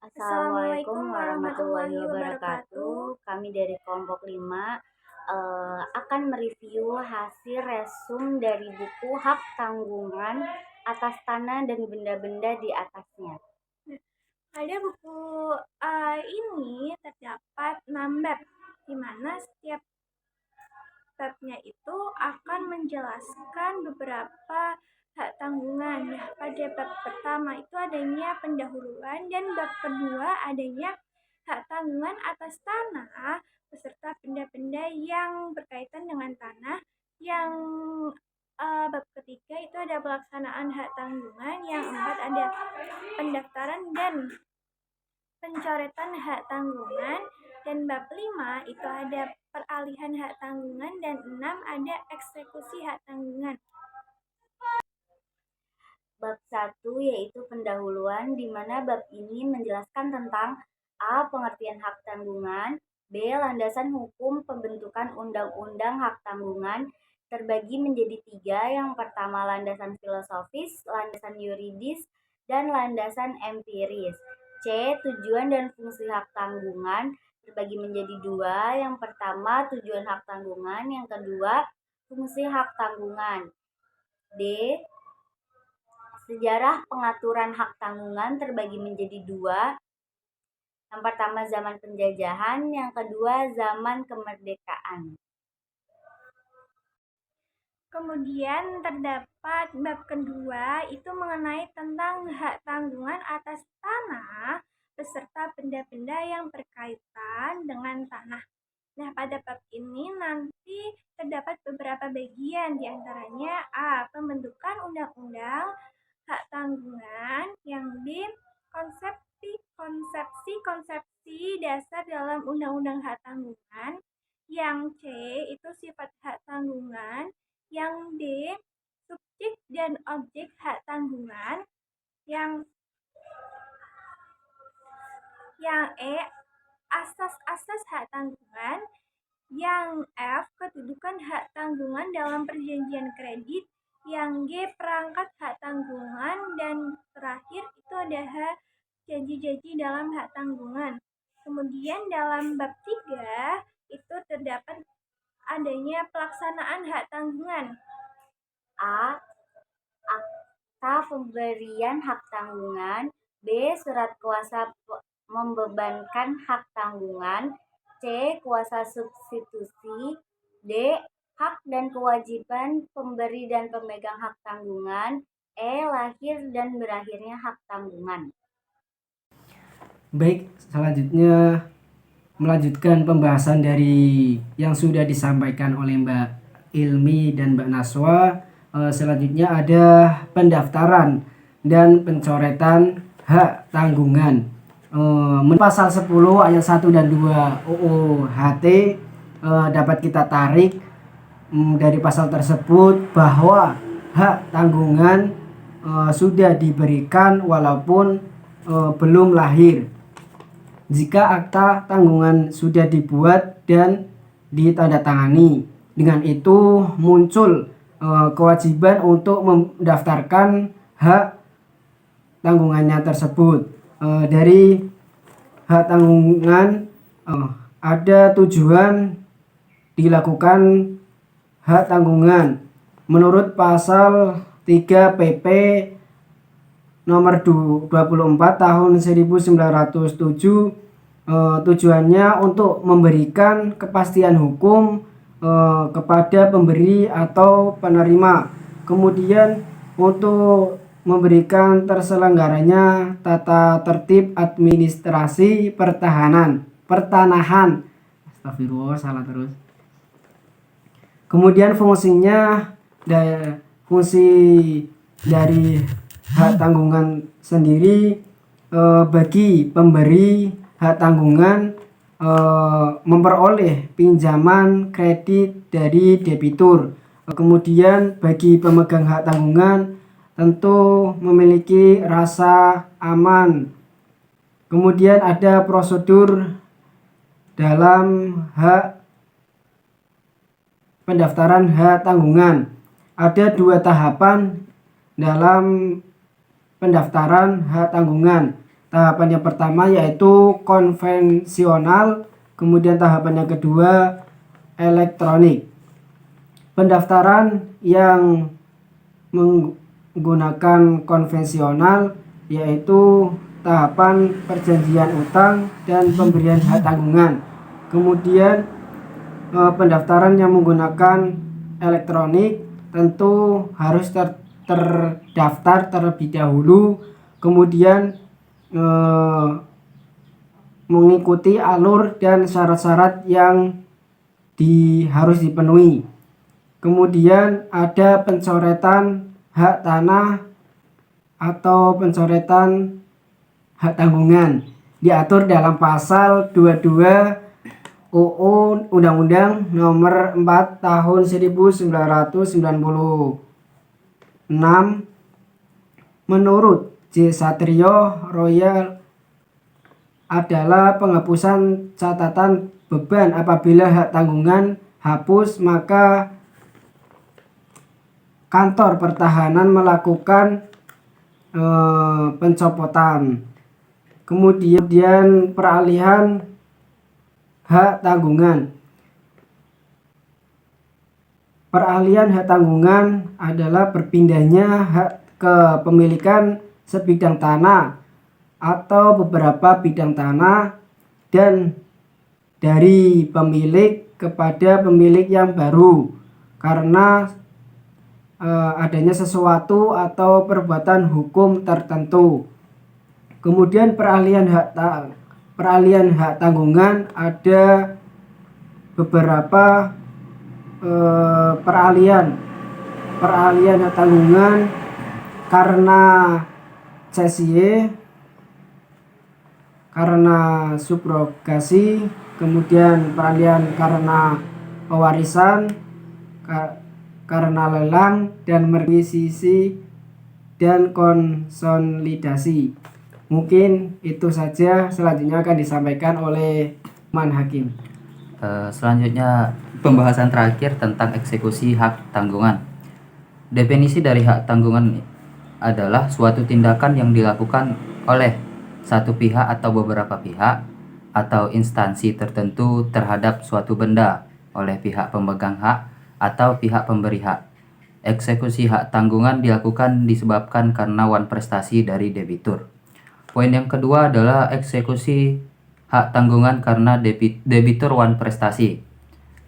Assalamualaikum warahmatullahi wabarakatuh. Kami dari kelompok 5 akan mereview hasil resum dari buku Hak Tanggungan atas tanah dan benda-benda di atasnya. Pada buku ini terdapat 6 bab, di mana setiap babnya itu akan menjelaskan beberapa hak tanggungan. Nah, pada bab pertama itu adanya pendahuluan, dan bab kedua adanya hak tanggungan atas tanah beserta benda-benda yang berkaitan dengan tanah. Yang bab ketiga itu ada pelaksanaan hak tanggungan. Yang empat ada pendaftaran dan pencoretan hak tanggungan, dan bab 5 itu ada peralihan hak tanggungan, dan 6 ada eksekusi hak tanggungan. Bab 1 yaitu pendahuluan, di mana bab ini menjelaskan tentang A. Pengertian hak tanggungan, B. Landasan hukum pembentukan undang-undang hak tanggungan terbagi menjadi 3. Yang pertama landasan filosofis, landasan yuridis, dan landasan empiris. C. Tujuan dan fungsi hak tanggungan terbagi menjadi 2. Yang pertama tujuan hak tanggungan, yang kedua fungsi hak tanggungan. D. Sejarah pengaturan hak tanggungan terbagi menjadi 2. Yang pertama zaman penjajahan, yang kedua zaman kemerdekaan. Kemudian terdapat bab kedua itu mengenai tentang hak tanggungan atas tanah beserta benda-benda yang berkaitan dengan tanah. Nah, pada bab ini nanti terdapat beberapa bagian, diantaranya A. Pembentukan undang-undang hak tanggungan, yang B. Konsepsi dasar dalam undang-undang hak tanggungan, yang C. itu sifat hak tanggungan, yang D. subjek dan objek hak tanggungan, yang E. asas-asas hak tanggungan, yang F. kedudukan hak tanggungan dalam perjanjian kredit, yang G. perangkat hak tanggungan, dan terakhir itu ada H. janji-janji dalam hak tanggungan. Kemudian dalam bab 3 itu terdapat adanya pelaksanaan hak tanggungan. A. Akta pemberian hak tanggungan, B. Surat kuasa membebankan hak tanggungan, C. Kuasa substitusi, D. Hak dan kewajiban pemberi dan pemegang hak tanggungan, E. Lahir dan berakhirnya hak tanggungan. Baik, selanjutnya melanjutkan pembahasan dari yang sudah disampaikan oleh Mbak Ilmi dan Mbak Naswa. Selanjutnya ada pendaftaran dan pencoretan hak tanggungan. Pasal 10 ayat 1 dan 2 UU HT dapat kita tarik dari pasal tersebut bahwa hak tanggungan sudah diberikan walaupun belum lahir. Jika akta tanggungan sudah dibuat dan ditandatangani, dengan itu muncul kewajiban untuk mendaftarkan hak tanggungannya tersebut. Dari hak tanggungan ada tujuan dilakukan hak tanggungan. Menurut pasal 3 PP nomor 24 tahun 1907, tujuannya untuk memberikan kepastian hukum kepada pemberi atau penerima, kemudian untuk memberikan terselenggaranya tata tertib administrasi pertanahan. Astagfirullah, salah terus. Kemudian fungsi dari hak tanggungan sendiri bagi pemberi hak tanggungan memperoleh pinjaman kredit dari debitur. Kemudian bagi pemegang hak tanggungan tentu memiliki rasa aman. Kemudian ada prosedur dalam hak pendaftaran hak tanggungan. Ada 2 tahapan dalam pendaftaran hak tanggungan. Tahapan yang pertama yaitu konvensional, kemudian tahapan yang kedua elektronik. Pendaftaran yang menggunakan konvensional yaitu tahapan perjanjian utang dan pemberian hak tanggungan. Kemudian pendaftaran yang menggunakan elektronik tentu harus terdaftar terlebih dahulu, kemudian mengikuti alur dan syarat-syarat yang harus dipenuhi. Kemudian ada pencoretan hak tanah atau pencoretan hak tanggungan, diatur dalam pasal 22 UU Undang-Undang Nomor 4 Tahun 1996. Menurut J. Satrio Royal adalah penghapusan catatan beban. Apabila hak tanggungan hapus, maka kantor pertahanan melakukan pencopotan. Kemudian peralihan hak tanggungan. Peralihan hak tanggungan adalah berpindahnya hak kepemilikan sebidang tanah atau beberapa bidang tanah dan dari pemilik kepada pemilik yang baru karena adanya sesuatu atau perbuatan hukum tertentu. Kemudian peralihan hak tanggungan ada beberapa peralihan hak tanggungan karena cesie, karena subrogasi, kemudian peralihan karena pewarisan, karena lelang dan merkuisisi dan konsolidasi. Mungkin itu saja, selanjutnya akan disampaikan oleh Man Hakim. Selanjutnya pembahasan terakhir tentang eksekusi hak tanggungan. Definisi dari hak tanggungan adalah suatu tindakan yang dilakukan oleh satu pihak atau beberapa pihak atau instansi tertentu terhadap suatu benda oleh pihak pemegang hak atau pihak pemberi hak. Eksekusi hak tanggungan dilakukan disebabkan karena wan prestasi dari debitur. Poin yang kedua adalah eksekusi hak tanggungan karena debitur wan prestasi.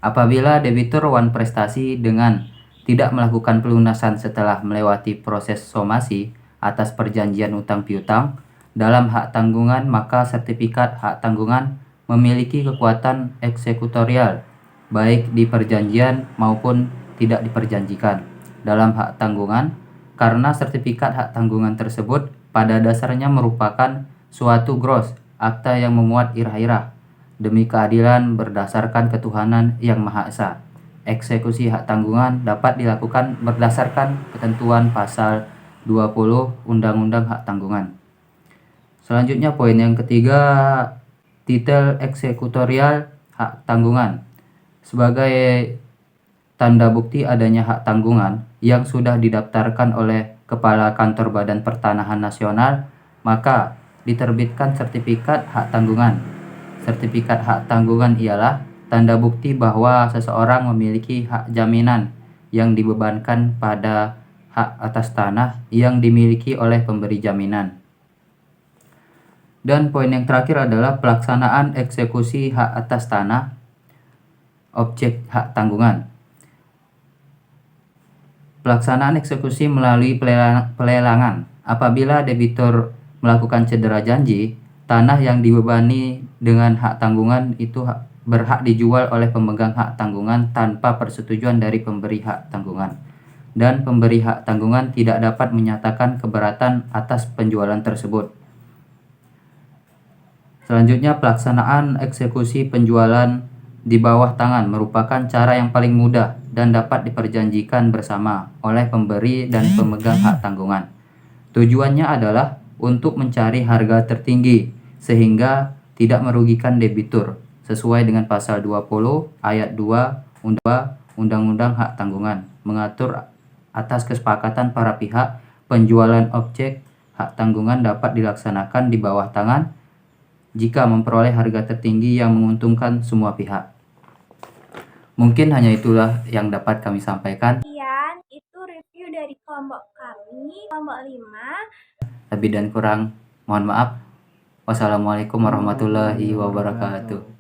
Apabila debitur wan prestasi dengan tidak melakukan pelunasan setelah melewati proses somasi atas perjanjian utang piutang dalam hak tanggungan, maka sertifikat hak tanggungan memiliki kekuatan eksekutorial baik di perjanjian maupun tidak diperjanjikan dalam hak tanggungan, karena sertifikat hak tanggungan tersebut pada dasarnya merupakan suatu gros akta yang memuat irah-irah demi keadilan berdasarkan ketuhanan yang Maha Esa. Eksekusi hak tanggungan dapat dilakukan berdasarkan ketentuan pasal 20 Undang-Undang Hak Tanggungan. Selanjutnya poin yang ketiga, detail eksekutorial hak tanggungan. Sebagai tanda bukti adanya hak tanggungan yang sudah didaftarkan oleh Kepala Kantor Badan Pertanahan Nasional, maka diterbitkan sertifikat hak tanggungan. Sertifikat hak tanggungan ialah tanda bukti bahwa seseorang memiliki hak jaminan yang dibebankan pada hak atas tanah yang dimiliki oleh pemberi jaminan. Dan poin yang terakhir adalah pelaksanaan eksekusi hak atas tanah objek hak tanggungan. Pelaksanaan eksekusi melalui pelelangan. Apabila debitur melakukan cedera janji, tanah yang dibebani dengan hak tanggungan itu berhak dijual oleh pemegang hak tanggungan tanpa persetujuan dari pemberi hak tanggungan. Dan pemberi hak tanggungan tidak dapat menyatakan keberatan atas penjualan tersebut. Selanjutnya, pelaksanaan eksekusi penjualan di bawah tangan merupakan cara yang paling mudah dan dapat diperjanjikan bersama oleh pemberi dan pemegang hak tanggungan. Tujuannya adalah untuk mencari harga tertinggi sehingga tidak merugikan debitur sesuai dengan pasal 20 ayat 2 Undang-Undang Hak Tanggungan mengatur atas kesepakatan para pihak penjualan objek hak tanggungan dapat dilaksanakan di bawah tangan jika memperoleh harga tertinggi yang menguntungkan semua pihak. Mungkin hanya itulah yang dapat kami sampaikan. Sekian, itu review dari kelompok kami, kelompok 5. Lebih dan kurang mohon maaf. Wassalamualaikum warahmatullahi wabarakatuh.